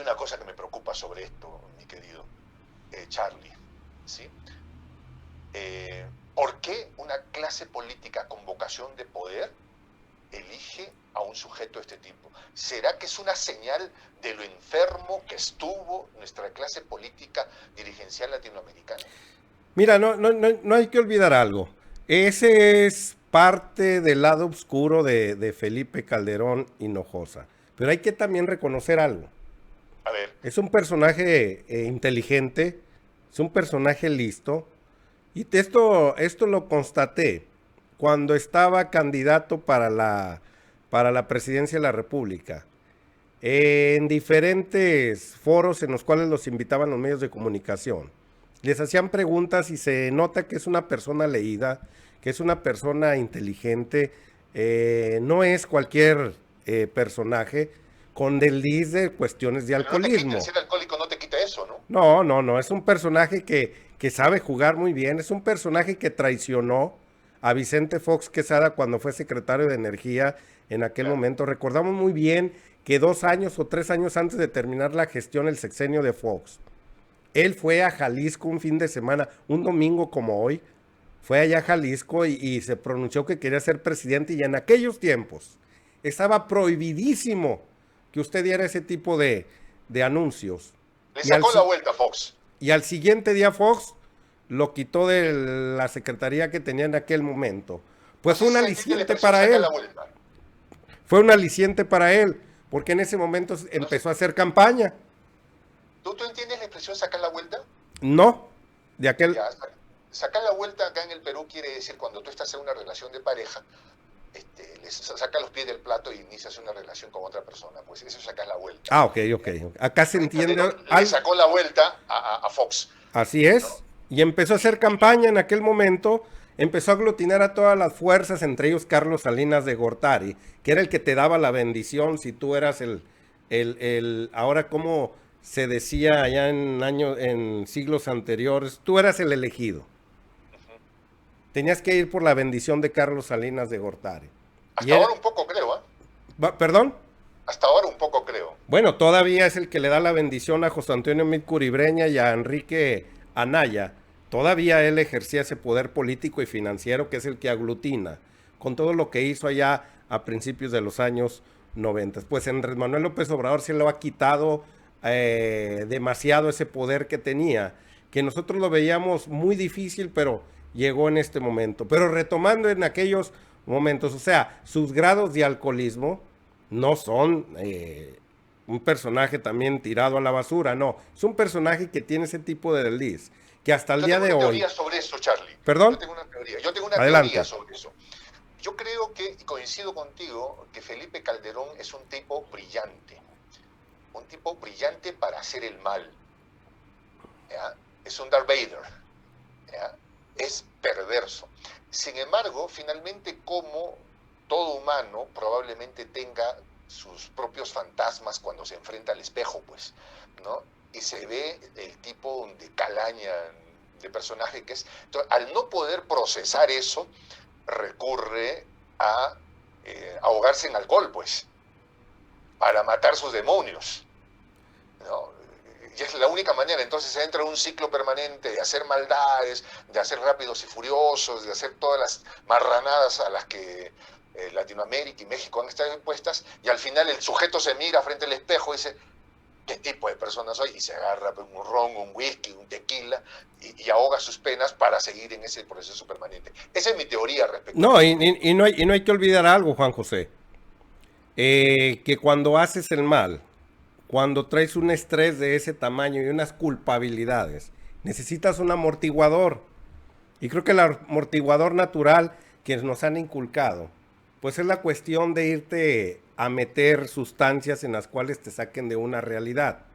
una cosa que me preocupa sobre esto, mi querido Charlie, ¿sí? ¿Por qué una clase política con vocación de poder elige a un sujeto de este tipo? ¿Será que es una señal de lo enfermo que estuvo nuestra clase política dirigencial latinoamericana? Mira, no hay que olvidar algo. Ese es parte del lado oscuro de Felipe Calderón Hinojosa. Pero hay que también reconocer algo. A ver, Es un personaje inteligente, es un personaje listo. Y esto lo constaté cuando estaba candidato para la presidencia de la República. En diferentes foros en los cuales los invitaban los medios de comunicación. Les hacían preguntas y se nota que es una persona leída, que es una persona inteligente, no es cualquier personaje con desliz de cuestiones de pero no te quita, el alcoholismo. ser alcohólico no te quita eso, ¿no? No, es un personaje que sabe jugar muy bien, es un personaje que traicionó a Vicente Fox Quesada cuando fue secretario de Energía en aquel Claro. momento. Recordamos muy bien que 2 años o 3 años antes de terminar la gestión, el sexenio de Fox, él fue a Jalisco un fin de semana, un domingo como hoy, fue allá a Jalisco y se pronunció que quería ser presidente y en aquellos tiempos estaba prohibidísimo que usted diera ese tipo de anuncios. Le Y al, sacó la vuelta a Fox. y al siguiente día Fox lo quitó de la secretaría que tenía en aquel momento. No Pues sé fue si un se entiende la aliciente expresión para sacar la él. vuelta. Fue un aliciente para él, porque en ese momento No sé, empezó a hacer campaña. ¿tú entiendes la expresión sacar la vuelta? No, de aquel... Ya, sacar la vuelta acá en el Perú quiere decir cuando tú estás en una relación de pareja, les saca los pies del plato y inicias una relación con otra persona, pues eso sacar la vuelta. Ah, ok. Acá se entiende Calderón le algo. sacó la vuelta a Fox, Así ¿no? es. Y empezó a hacer campaña en aquel momento. Empezó a aglutinar a todas las fuerzas, entre ellos Carlos Salinas de Gortari, que era el que te daba la bendición si tú eras ahora como se decía allá en siglos anteriores, tú eras el elegido. Tenías que ir por la bendición de Carlos Salinas de Gortari. Y Hasta era, ahora un poco creo, ¿eh? ¿Perdón? Hasta ahora un poco creo. Bueno, todavía es el que le da la bendición a José Antonio Meade Curibreña y a Enrique Anaya. Todavía él ejercía ese poder político y financiero que es el que aglutina con todo lo que hizo allá a principios de los años 90. Pues Andrés Manuel López Obrador se le ha quitado demasiado ese poder que tenía, que nosotros lo veíamos muy difícil, pero llegó en este momento. Pero retomando en aquellos momentos, o sea, sus grados de alcoholismo no son un personaje también tirado a la basura, no. Es un personaje que tiene ese tipo de desliz, que hasta el Yo día tengo de una hoy... teoría sobre eso, Charlie. ¿Perdón? Yo tengo una teoría Adelante. sobre eso. Yo creo que, y coincido contigo, que Felipe Calderón es un tipo brillante. Un tipo brillante para hacer el mal. ¿Ya? Es un Darth Vader. ¿Ya? Es perverso. Sin embargo, finalmente, como todo humano probablemente tenga sus propios fantasmas cuando se enfrenta al espejo, pues, ¿no? Y se ve el tipo de calaña, de personaje que es. Entonces, al no poder procesar eso, recurre a ahogarse en alcohol, pues, para matar sus demonios, ¿no? Y es la única manera. Entonces se entra en un ciclo permanente de hacer maldades, de hacer Rápidos y Furiosos, de hacer todas las marranadas a las que Latinoamérica y México han estado impuestas, y al final el sujeto se mira frente al espejo y dice, ¿qué tipo de persona soy? Y se agarra un ron, un whisky, un tequila, y ahoga sus penas para seguir en ese proceso permanente. Esa es mi teoría respecto a No, esto, ¿no? y no hay que olvidar algo, Juan José. Que cuando haces el mal, cuando traes un estrés de ese tamaño y unas culpabilidades, necesitas un amortiguador. Y creo que el amortiguador natural que nos han inculcado, pues es la cuestión de irte a meter sustancias en las cuales te saquen de una realidad.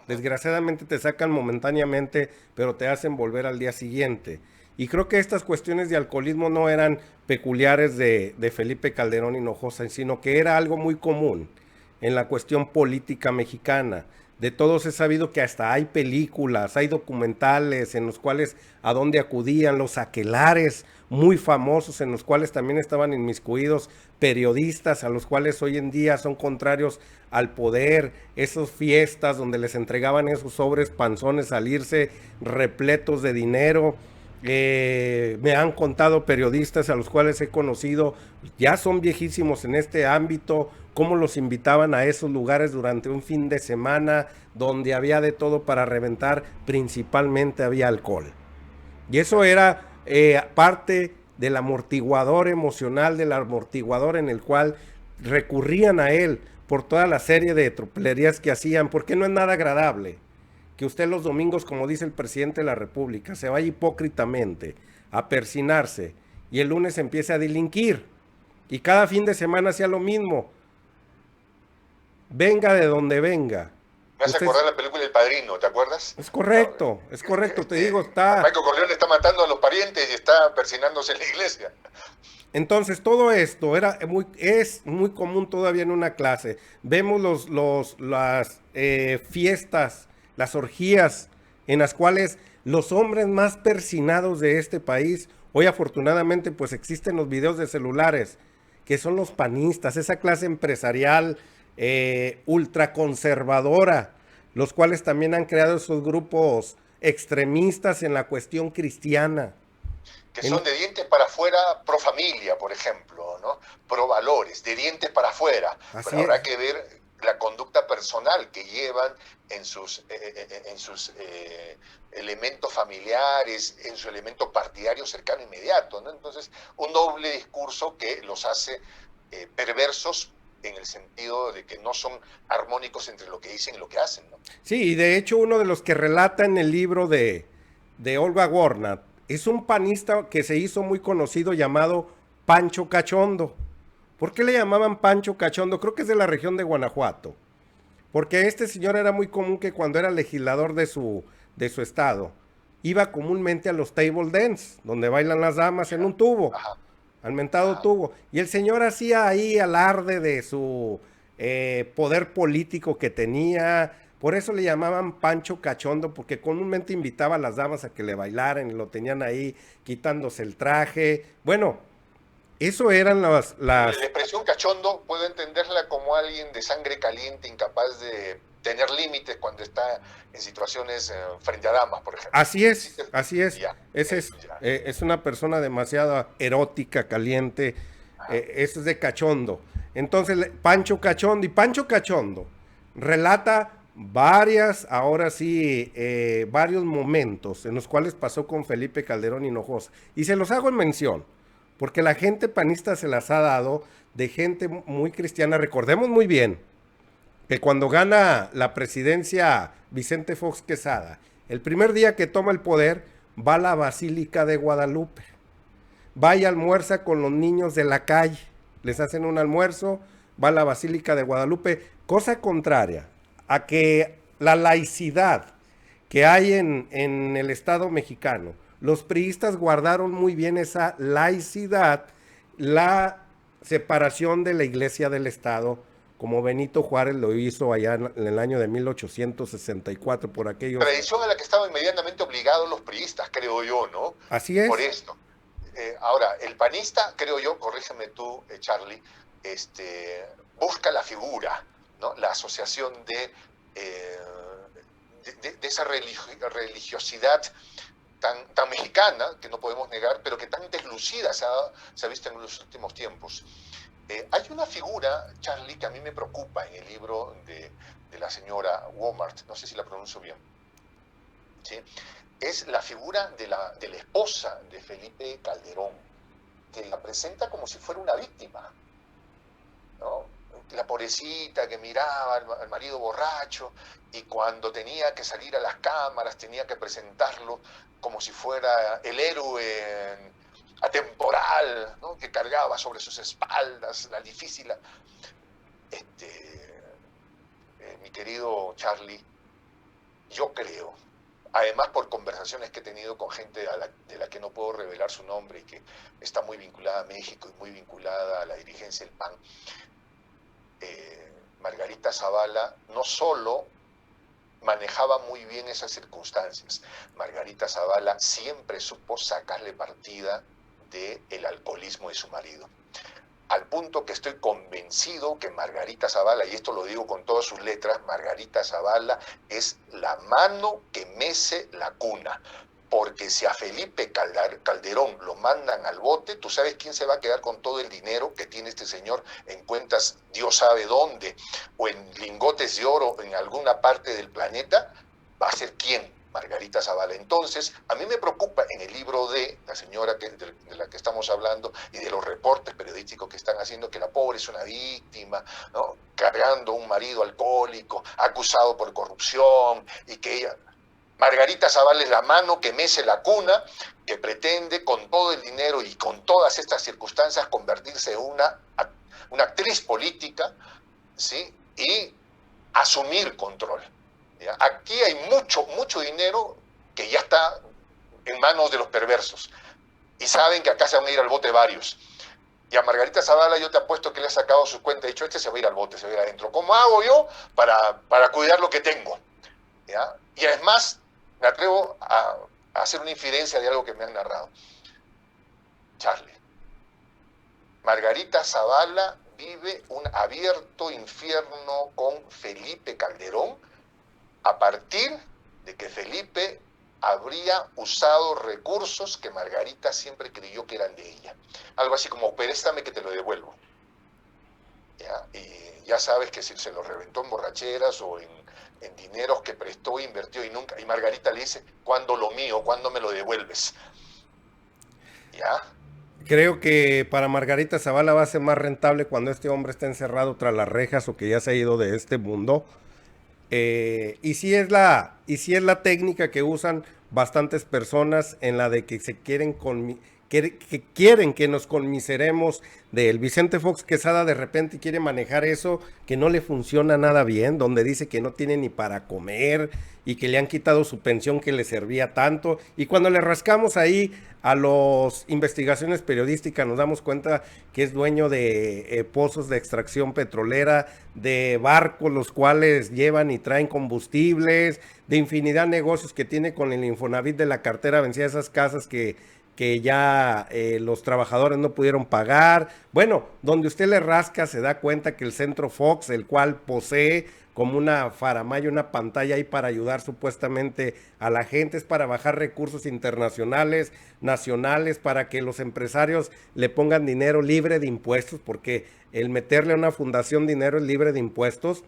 Desgraciadamente te sacan momentáneamente, pero te hacen volver al día siguiente. Y creo que estas cuestiones de alcoholismo no eran peculiares de Felipe Calderón Hinojosa, sino que era algo muy común en la cuestión política mexicana, de todos he sabido que hasta hay películas, hay documentales en los cuales a dónde acudían los aquelares muy famosos, en los cuales también estaban inmiscuidos periodistas a los cuales hoy en día son contrarios al poder, esas fiestas donde les entregaban esos sobres panzones al irse repletos de dinero. Me han contado periodistas a los cuales he conocido, ya son viejísimos en este ámbito, cómo los invitaban a esos lugares durante un fin de semana donde había de todo para reventar, principalmente había alcohol. Y eso era parte del amortiguador emocional, del amortiguador en el cual recurrían a él por toda la serie de tropelerías que hacían, porque no es nada agradable que usted los domingos, como dice el presidente de la República, se vaya hipócritamente a persinarse y el lunes empiece a delinquir y cada fin de semana sea lo mismo, venga de donde venga. Me hace Usted, acordar la película El Padrino, ¿te acuerdas? es correcto, te digo, está... Michael Corleone está matando a los parientes y está persinándose en la iglesia. Entonces todo esto es muy común todavía en una clase. Vemos las fiestas, las orgías en las cuales los hombres más persinados de este país, hoy afortunadamente pues existen los videos de celulares, que son los panistas, esa clase empresarial ultraconservadora, los cuales también han creado esos grupos extremistas en la cuestión cristiana. Que son de dientes para afuera pro familia, por ejemplo, ¿no? Pro valores, de dientes para afuera. Así Pero habrá es. que ver la conducta personal que llevan en sus elementos familiares, en su elemento partidario cercano inmediato, ¿no? Entonces, un doble discurso que los hace perversos en el sentido de que no son armónicos entre lo que dicen y lo que hacen, ¿no? Sí, y de hecho uno de los que relata en el libro de Olga Gornat es un panista que se hizo muy conocido llamado Pancho Cachondo. ¿Por qué le llamaban Pancho Cachondo? Creo que es de la región de Guanajuato. Porque este señor era muy común que cuando era legislador de su estado, iba comúnmente a los table dance, donde bailan las damas en un tubo, Ajá, al mentado ajá. tubo. Y el señor hacía ahí alarde de su poder político que tenía. Por eso le llamaban Pancho Cachondo, porque comúnmente invitaba a las damas a que le bailaran y lo tenían ahí quitándose el traje. Bueno, eso eran La expresión cachondo puedo entenderla como alguien de sangre caliente, incapaz de tener límites cuando está en situaciones frente a damas, por ejemplo. Así Sí, es, así es. ya, Ese eso ya. es una persona demasiado erótica, caliente. Ajá. Eso es de cachondo. Entonces, Pancho Cachondo. Y Pancho Cachondo relata ahora sí, varios momentos en los cuales pasó con Felipe Calderón Hinojosa. Y se los hago en mención, porque la gente panista se las ha dado de gente muy cristiana. Recordemos muy bien que cuando gana la presidencia Vicente Fox Quesada, el primer día que toma el poder, va a la Basílica de Guadalupe. Va y almuerza con los niños de la calle. Les hacen un almuerzo, va a la Basílica de Guadalupe. Cosa contraria a que la laicidad que hay en el Estado mexicano, los priistas guardaron muy bien esa laicidad, la separación de la iglesia del Estado, como Benito Juárez lo hizo allá en el año de 1864 por aquellos. Tradición a la que estaban medianamente obligados los priistas, creo yo, ¿no? Así es. Por esto. Ahora, el panista, creo yo, corrígeme tú, Charlie, busca la figura, ¿no? La asociación de esa religiosidad tan mexicana, que no podemos negar, pero que tan deslucida se ha visto en los últimos tiempos. Hay una figura, Charlie, que a mí me preocupa en el libro de la señora Walmart, no sé si la pronuncio bien, ¿sí? Es la figura de la esposa de Felipe Calderón, que la presenta como si fuera una víctima, ¿no? La pobrecita que miraba al marido borracho y cuando tenía que salir a las cámaras tenía que presentarlo como si fuera el héroe atemporal, ¿no? Que cargaba sobre sus espaldas la difícil. Mi querido Charlie, yo creo, además por conversaciones que he tenido con gente de la que no puedo revelar su nombre y que está muy vinculada a México y muy vinculada a la dirigencia del PAN, Margarita Zavala no solo manejaba muy bien esas circunstancias. Margarita Zavala siempre supo sacarle partida del alcoholismo de su marido. Al punto que estoy convencido que Margarita Zavala, y esto lo digo con todas sus letras, Margarita Zavala es la mano que mece la cuna. Porque si a Felipe Calderón lo mandan al bote, tú sabes quién se va a quedar con todo el dinero que tiene este señor en cuentas Dios sabe dónde, o en lingotes de oro en alguna parte del planeta, va a ser quién, Margarita Zavala. Entonces, a mí me preocupa en el libro de la señora de la que estamos hablando y de los reportes periodísticos que están haciendo, que la pobre es una víctima, ¿no? Cargando un marido alcohólico, acusado por corrupción, y que ella... Margarita Zavala es la mano que mece la cuna, que pretende con todo el dinero y con todas estas circunstancias convertirse en una actriz política, ¿sí? Y asumir control. ¿Ya? Aquí hay mucho dinero que ya está en manos de los perversos y saben que acá se van a ir al bote varios. Y a Margarita Zavala yo te apuesto que le ha sacado sus cuentas y ha dicho, este se va a ir al bote, se va a ir adentro. ¿Cómo hago yo para cuidar lo que tengo? ¿Ya? Y además me atrevo a hacer una infidencia de algo que me han narrado. Charlie, Margarita Zavala vive un abierto infierno con Felipe Calderón a partir de que Felipe habría usado recursos que Margarita siempre creyó que eran de ella. Algo así como, préstame que te lo devuelvo. ¿Ya? Y ya sabes que se lo reventó en borracheras o en dineros que prestó e invirtió y nunca. Y Margarita le dice, ¿cuándo lo mío? ¿Cuándo me lo devuelves? ¿Ya? Creo que para Margarita Zavala va a ser más rentable cuando este hombre está encerrado tras las rejas o que ya se ha ido de este mundo. Y si es la técnica que usan bastantes personas en la de que se quieren que quieren que nos conmiseremos de él. Vicente Fox Quesada de repente quiere manejar eso que no le funciona nada bien, donde dice que no tiene ni para comer y que le han quitado su pensión que le servía tanto. Y cuando le rascamos ahí a las investigaciones periodísticas nos damos cuenta que es dueño de pozos de extracción petrolera, de barcos los cuales llevan y traen combustibles, de infinidad de negocios que tiene con el Infonavit de la cartera vencida, esas casas que ya los trabajadores no pudieron pagar. Bueno, donde usted le rasca se da cuenta que el Centro Fox, el cual posee como una faramaya, una pantalla ahí para ayudar supuestamente a la gente, es para bajar recursos internacionales, nacionales, para que los empresarios le pongan dinero libre de impuestos, porque el meterle a una fundación dinero es libre de impuestos,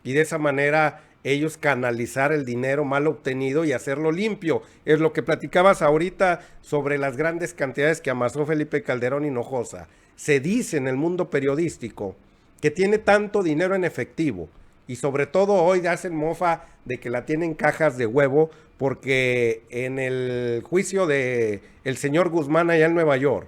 y de esa manera ellos canalizar el dinero mal obtenido y hacerlo limpio. Es lo que platicabas ahorita sobre las grandes cantidades que amasó Felipe Calderón Hinojosa. Se dice en el mundo periodístico que tiene tanto dinero en efectivo y sobre todo hoy hacen mofa de que la tienen cajas de huevo porque en el juicio de el señor Guzmán allá en Nueva York,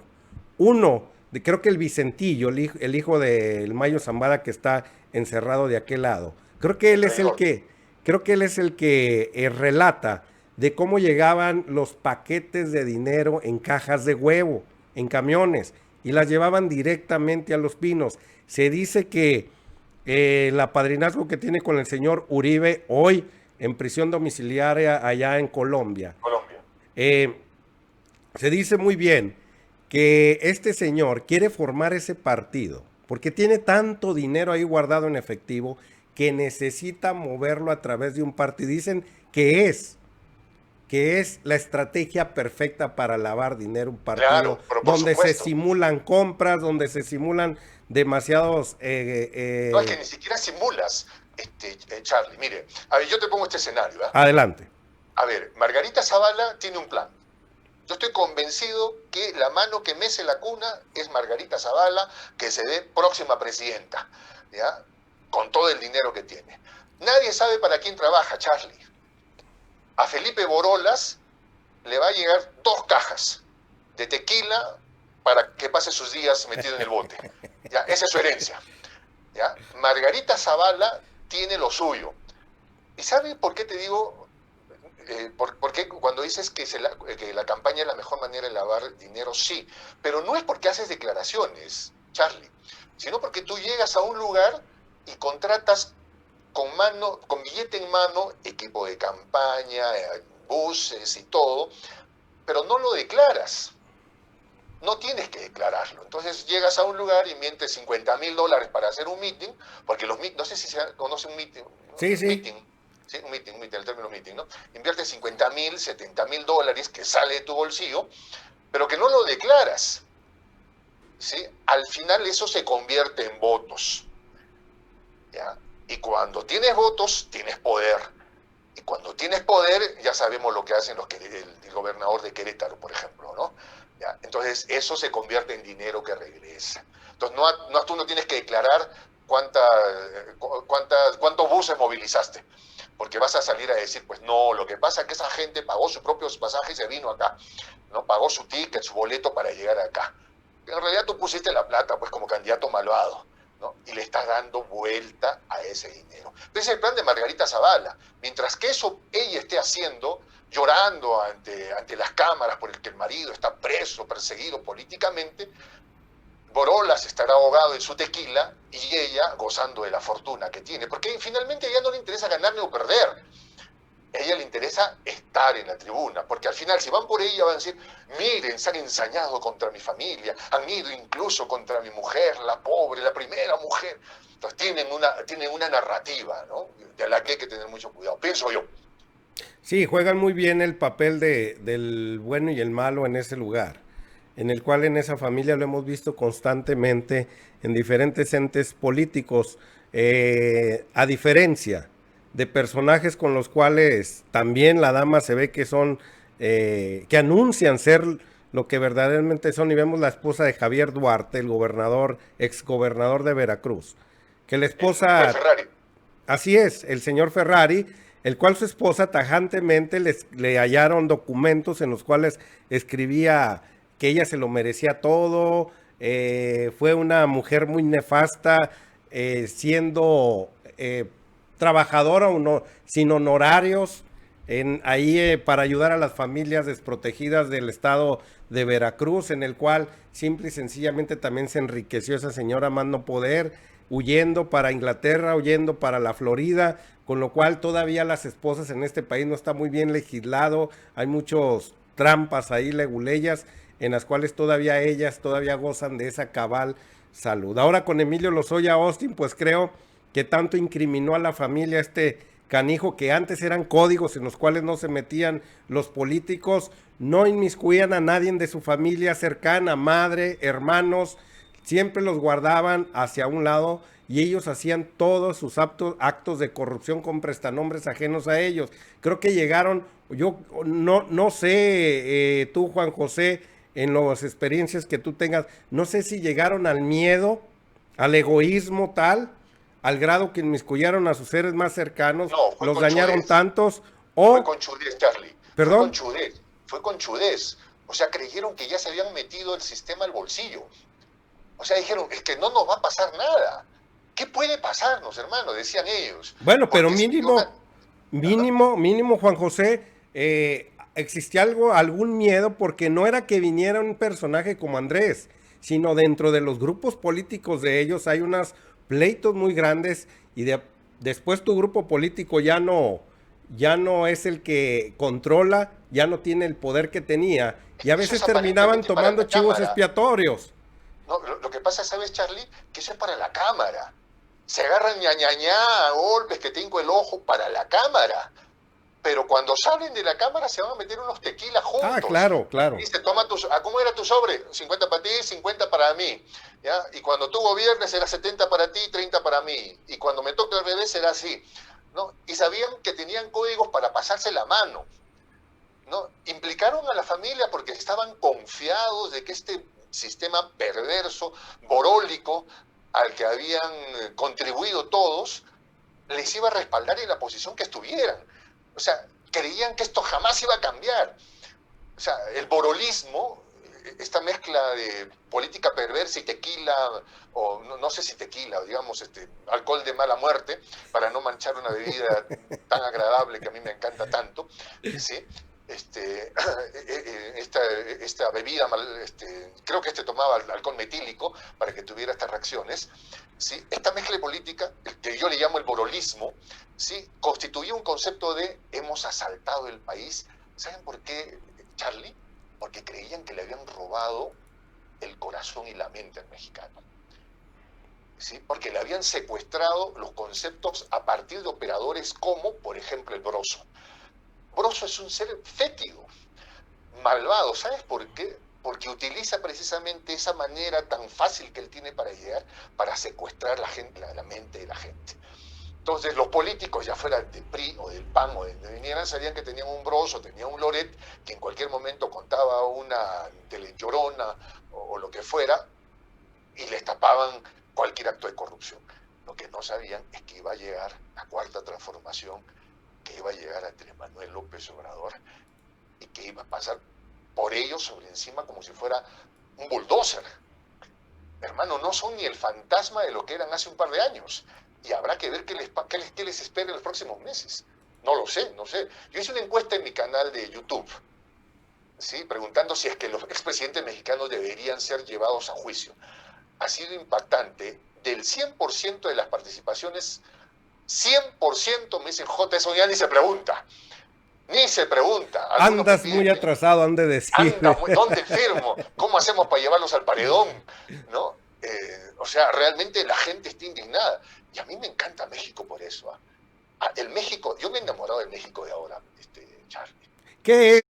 creo que el Vicentillo, el hijo del Mayo Zambada que está encerrado de aquel lado, creo que él es el que relata de cómo llegaban los paquetes de dinero en cajas de huevo, en camiones, y las llevaban directamente a Los Pinos. Se dice que el apadrinazgo que tiene con el señor Uribe hoy en prisión domiciliaria allá en Colombia. Se dice muy bien que este señor quiere formar ese partido porque tiene tanto dinero ahí guardado en efectivo que necesita moverlo a través de un partido. Dicen que es la estrategia perfecta para lavar dinero, un partido donde se simulan compras, donde se simulan demasiados... No, es que ni siquiera simulas, Charlie. Mire, a ver, yo te pongo este escenario. Adelante. A ver, Margarita Zavala tiene un plan. Yo estoy convencido que la mano que mece la cuna es Margarita Zavala, que se ve próxima presidenta, ¿ya? Con todo el dinero que tiene. Nadie sabe para quién trabaja, Charlie. A Felipe Borolas le va a llegar 2 cajas de tequila para que pase sus días metido en el bote. ¿Ya? Esa es su herencia. ¿Ya? Margarita Zavala tiene lo suyo. ¿Y sabe por qué te digo? ¿Por qué cuando dices que la campaña es la mejor manera de lavar dinero? Sí, pero no es porque haces declaraciones, Charlie, sino porque tú llegas a un lugar y contratas con billete en mano, equipo de campaña, buses y todo, pero no lo declaras. No tienes que declararlo. Entonces llegas a un lugar y mientes $50,000 para hacer un meeting, porque no sé si se conoce un meeting, Sí, sí. ¿sí? Un meeting, el término meeting, ¿no? Inviertes $50,000, $70,000 que sale de tu bolsillo, pero que no lo declaras, ¿sí? Al final eso se convierte en votos, ¿ya? Y cuando tienes votos, tienes poder. Y cuando tienes poder, ya sabemos lo que hacen el gobernador de Querétaro, por ejemplo, ¿no? ¿Ya? Entonces, eso se convierte en dinero que regresa. Entonces, tú no tienes que declarar cuántos buses movilizaste, porque vas a salir a decir, pues no, lo que pasa es que esa gente pagó sus propios pasajes y se vino acá, ¿no? Pagó su ticket, su boleto para llegar acá. En realidad tú pusiste la plata, pues, como candidato malvado, ¿no? Y le estás dando vuelta a ese dinero. Ese es el plan de Margarita Zavala. Mientras que eso ella esté haciendo, llorando ante las cámaras por el que el marido está preso, perseguido políticamente, Borolas estará ahogado en su tequila y ella gozando de la fortuna que tiene. Porque finalmente a ella no le interesa ganar ni perder. A ella le interesa estar en la tribuna, porque al final si van por ella van a decir, miren, se han ensañado contra mi familia, han ido incluso contra mi mujer, la pobre, la primera mujer. Entonces tienen una narrativa, ¿no? De la que hay que tener mucho cuidado, pienso yo. Sí, juegan muy bien el papel del bueno y el malo en ese lugar, en el cual en esa familia lo hemos visto constantemente en diferentes entes políticos, a diferencia de personajes con los cuales también la dama se ve que son, que anuncian ser lo que verdaderamente son, y vemos la esposa de Javier Duarte, el gobernador, exgobernador de Veracruz, que la El esposa, Ferrari. así es, el señor Ferrari, el cual su esposa tajantemente le hallaron documentos en los cuales escribía que ella se lo merecía todo, fue una mujer muy nefasta, siendo trabajadora uno, sin honorarios, ahí para ayudar a las familias desprotegidas del estado de Veracruz, en el cual simple y sencillamente también se enriqueció esa señora más no poder, huyendo para Inglaterra, huyendo para la Florida, con lo cual todavía las esposas en este país no está muy bien legislado, hay muchos trampas ahí, leguleyas, en las cuales todavía ellas todavía gozan de esa cabal salud. Ahora con Emilio Lozoya Austin, pues creo que tanto incriminó a la familia este canijo, que antes eran códigos en los cuales no se metían los políticos, no inmiscuían a nadie de su familia cercana, madre, hermanos, siempre los guardaban hacia un lado y ellos hacían todos sus actos de corrupción con prestanombres ajenos a ellos. Creo que llegaron, yo no sé, tú Juan José, en las experiencias que tú tengas, no sé si llegaron al miedo, al egoísmo tal, al grado que inmiscuyeron a sus seres más cercanos, No, fue los con dañaron chudez. tantos, Fue o, con chudez, Charlie. Fue con perdón, chudez. Fue con chudez. O sea, creyeron que ya se habían metido el sistema al bolsillo. O sea, dijeron, es que no nos va a pasar nada. ¿Qué puede pasarnos, hermano? Decían ellos. bueno, pero Porque si yo... Ajá. mínimo, Juan José, existía algún miedo porque no era que viniera un personaje como Andrés, sino dentro de los grupos políticos de ellos hay unos pleitos muy grandes y después tu grupo político ya no es el que controla, ya no tiene el poder que tenía Es y a que eso veces es terminaban aparentemente para tomando la chivos cámara. expiatorios. No, lo que pasa, ¿sabes, Charlie? Que eso es para la cámara. Se agarran ña, a golpes, que tengo el ojo para la cámara. Pero cuando salen de la cámara se van a meter unos tequilas Ah, juntos. claro, claro. Dice, toma ¿cómo era tu sobre? 50 para ti, 50 para mí. ¿Ya? Y cuando tú gobiernes será 70 para ti, 30 para mí. Y cuando me toque al revés será así. ¿No? Y sabían que tenían códigos para pasarse la mano. ¿No? Implicaron a la familia porque estaban confiados de que este sistema perverso, borólico, al que habían contribuido todos, les iba a respaldar en la posición que estuvieran. O sea, creían que esto jamás iba a cambiar. O sea, el borolismo, esta mezcla de política perversa y tequila, o no sé si tequila, o digamos, alcohol de mala muerte, para no manchar una bebida tan agradable que a mí me encanta tanto, ¿sí? esta bebida, creo que tomaba alcohol metílico para que tuviera estas reacciones. ¿Sí? Esta mezcla política, que yo le llamo el borolismo, ¿sí? Constituía un concepto de hemos asaltado el país. ¿Saben por qué, Charlie? Porque creían que le habían robado el corazón y la mente al mexicano. ¿Sí? Porque le habían secuestrado los conceptos a partir de operadores como, por ejemplo, el Broso. Broso es un ser fétido, malvado. ¿Sabes por qué? Porque utiliza precisamente esa manera tan fácil que él tiene para llegar, para secuestrar la mente de la gente. Entonces los políticos, ya fuera del PRI o del PAN o de donde vinieran, sabían que tenían un Broso, tenían un Loret, que en cualquier momento contaba una telellorona o lo que fuera, y les tapaban cualquier acto de corrupción. Lo que no sabían es que iba a llegar la cuarta transformación, que iba a llegar a Andrés Manuel López Obrador y que iba a pasar por ellos sobre encima como si fuera un bulldozer. Hermano, no son ni el fantasma de lo que eran hace un par de años. Y habrá que ver qué les espera en los próximos meses. No lo sé, no sé. Yo hice una encuesta en mi canal de YouTube, ¿sí? Preguntando si es que los expresidentes mexicanos deberían ser llevados a juicio. Ha sido impactante. Del 100% de las participaciones, 100% me dicen, J, eso ya ni se pregunta. Ni se pregunta. Algunos Andas muy atrasado, han de decir. ¿Dónde firmo? ¿Cómo hacemos para llevarlos al paredón? ¿No? O sea, realmente la gente está indignada. Y a mí me encanta México por eso. El México, yo me he enamorado del México de ahora, Charlie. ¿Qué